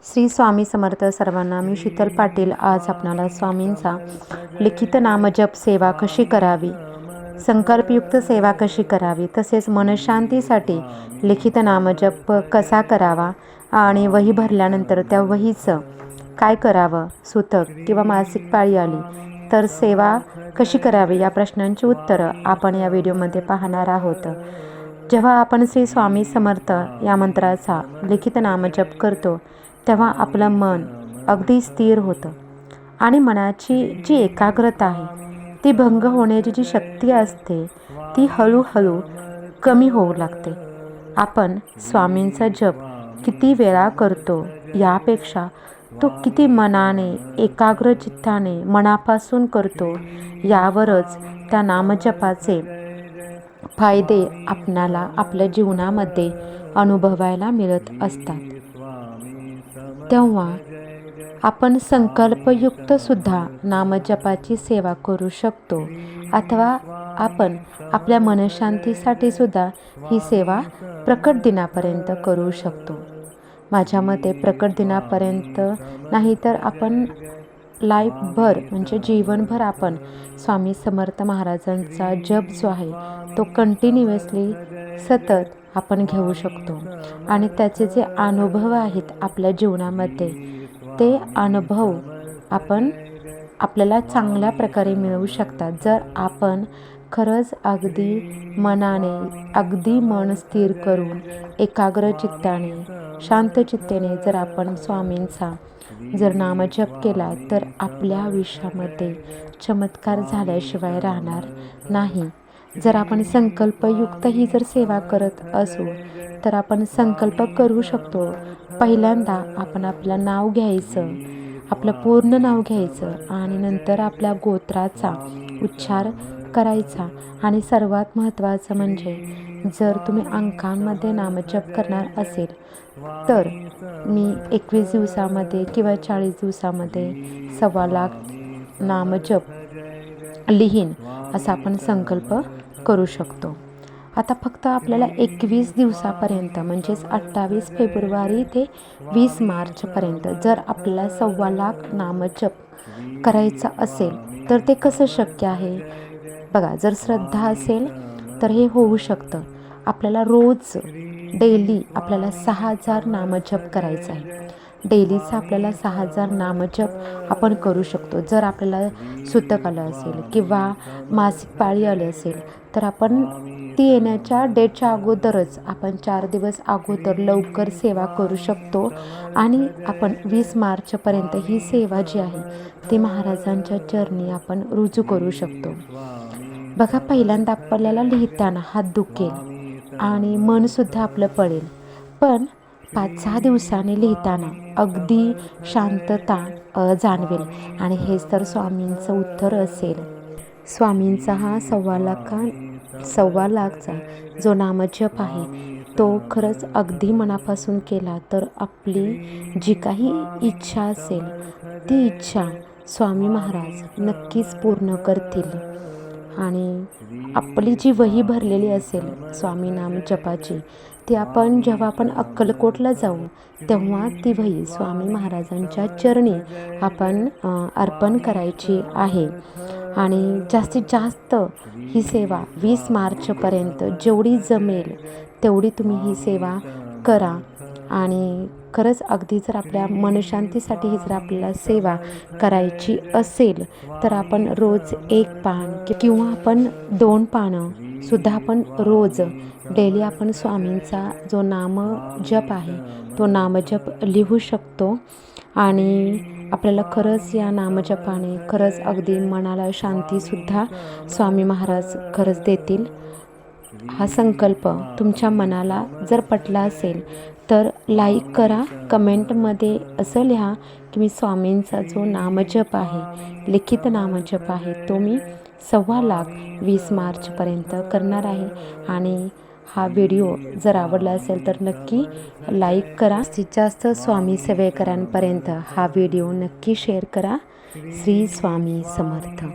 श्री स्वामी समर्थ सर्वांना. मी शीतल पाटील. आज आपणाला स्वामींचा लिखित नामजप सेवा कशी करावी, संकल्पयुक्त सेवा कशी करावी, तसेच मनशांतीसाठी लिखित नामजप कसा करावा आणि वही भरल्यानंतर त्या वहीचं काय करावं, सुतक किंवा मासिक पाळी आली तर सेवा कशी करावी, या प्रश्नांची उत्तरं आपण या व्हिडिओमध्ये पाहणार आहोत. जेव्हा आपण श्री स्वामी समर्थ या मंत्राचा लिखित नामजप करतो तेव्हा आपलं मन अगदी स्थिर होतं आणि मनाची जी एकाग्रता आहे ती भंग होण्याची जी शक्ती असते ती हळूहळू कमी होऊ लागते. आपण स्वामींचा जप किती वेळा करतो यापेक्षा तो किती मनाने, एकाग्र चित्ताने, मनापासून करतो यावरच त्या नामजपाचे फायदे आपणाला आपल्या जीवनामध्ये अनुभवायला मिळत असतात. तेव्हा आपण संकल्पयुक्त सुद्धा नामजपाची सेवा करू शकतो, अथवा आपण आपल्या मनशांतीसाठी सुद्धा ही सेवा प्रकट दिनापर्यंत करू शकतो. माझ्या मते प्रकट दिनापर्यंत नाही तर आपण लाईफभर म्हणजे जीवनभर आपण स्वामी समर्थ महाराजांचा जप जो आहे तो कंटिन्युअसली सतत आपण घेऊ शकतो आणि त्याचे जे अनुभव आहेत आपल्या जीवनामध्ये ते अनुभव आपल्याला चांगल्या प्रकारे मिळू शकतात जर आपण खरंच अगदी मनाने, अगदी मन स्थिर करून, एकाग्र चित्ताने, शांत चित्तेने जर आपण स्वामींचा जर नामजप केला तर आपल्या आयुष्यामध्ये चमत्कार झाल्याशिवाय राहणार नाही. जर आपण संकल्पयुक्त ही जर सेवा करत असू तर आपण संकल्प करू शकतो. पहिल्यांदा आपण आपलं नाव घ्यायचं, आपलं पूर्ण नाव घ्यायचं आणि नंतर आपल्या गोत्राचा उच्चार करायचा. आणि सर्वात महत्त्वाचं म्हणजे जर तुम्ही अंकांमध्ये नामजप करणार असेल तर मी 21 दिवसामध्ये किंवा 40 दिवसामध्ये 1.25 लाख नामजप लिहीन असा आपण संकल्प करू शकतो. आता फक्त आपल्याला 21 दिवसापर्यंत म्हणजेच 28 फेब्रुवारी ते 20 मार्चपर्यंत जर आपल्याला 1.25 लाख नामजप करायचा असेल तर ते कसं शक्य आहे बघा. जर श्रद्धा असेल तर हे होऊ शकतं. आपल्याला रोज डेली आपल्याला 6,000 नामजप करायचं आहे. डेलीचा आपल्याला 6,000 नामजप आपण करू शकतो. जर आपल्याला सुतक आलं असेल किंवा मासिक पाळी आली असेल तर आपण ती येण्याच्या डेटच्या अगोदरच आपण 4 दिवस अगोदर लवकर सेवा करू शकतो आणि आपण 20 मार्चपर्यंत ही सेवा जी आहे ती महाराजांच्या चरणी आपण रुजू करू शकतो. बघा, पहिल्यांदा आपल्याला लिहिताना हात दुखेल आणि मनसुद्धा आपलं पडेल, पण 5-6 दिवसांनी लिहिताना अगदी शांतता जाणवेल. आणि हेच तर स्वामींचं उत्तर असेल. स्वामींचा हा 1.25 लाखचा जो नामजप आहे तो खरंच अगदी मनापासून केला तर आपली जी काही इच्छा असेल ती इच्छा स्वामी महाराज नक्कीच पूर्ण करतील. आणि आपली जी वही भरलेली असेल स्वामी नामजपाची ती आपण जेव्हा आपण अक्कलकोटला जाऊ तेव्हा ती वही स्वामी महाराजांच्या चरणी आपण अर्पण करायची आहे. आणि जास्तीत जास्त ही सेवा 20 मार्चपर्यंत जेवढी जमेल तेवढी तुम्ही ही सेवा करा. आणि खरंच अगदी जर आपल्या मनशांतीसाठी ही जर आपल्याला सेवा करायची असेल तर आपण रोज 1 पान किंवा आपण 2 पानं सुद्धा आपण रोज डेली आपण स्वामींचा जो नामजप आहे तो नामजप लिहू शकतो. आणि आपल्याला खरंच या नामजपाने खरंच अगदी मनाला शांतीसुद्धा स्वामी महाराज खरंच देतील. हा संकल्प तुमच्या मनाला जर पटला असेल तर लाईक करा, कमेंटमध्ये असं लिहा की मी स्वामींचा जो नामजप आहे, लिखित नामजप आहे तो मी 1.25 लाख 20 मार्चपर्यंत करणार आहे. आणि हा व्हिडिओ जर आवडला असेल तर नक्की लाईक करा. जास्तीत जास्त स्वामी सेवेकरांपर्यंत हा व्हिडिओ नक्की शेअर करा. श्री स्वामी समर्थ.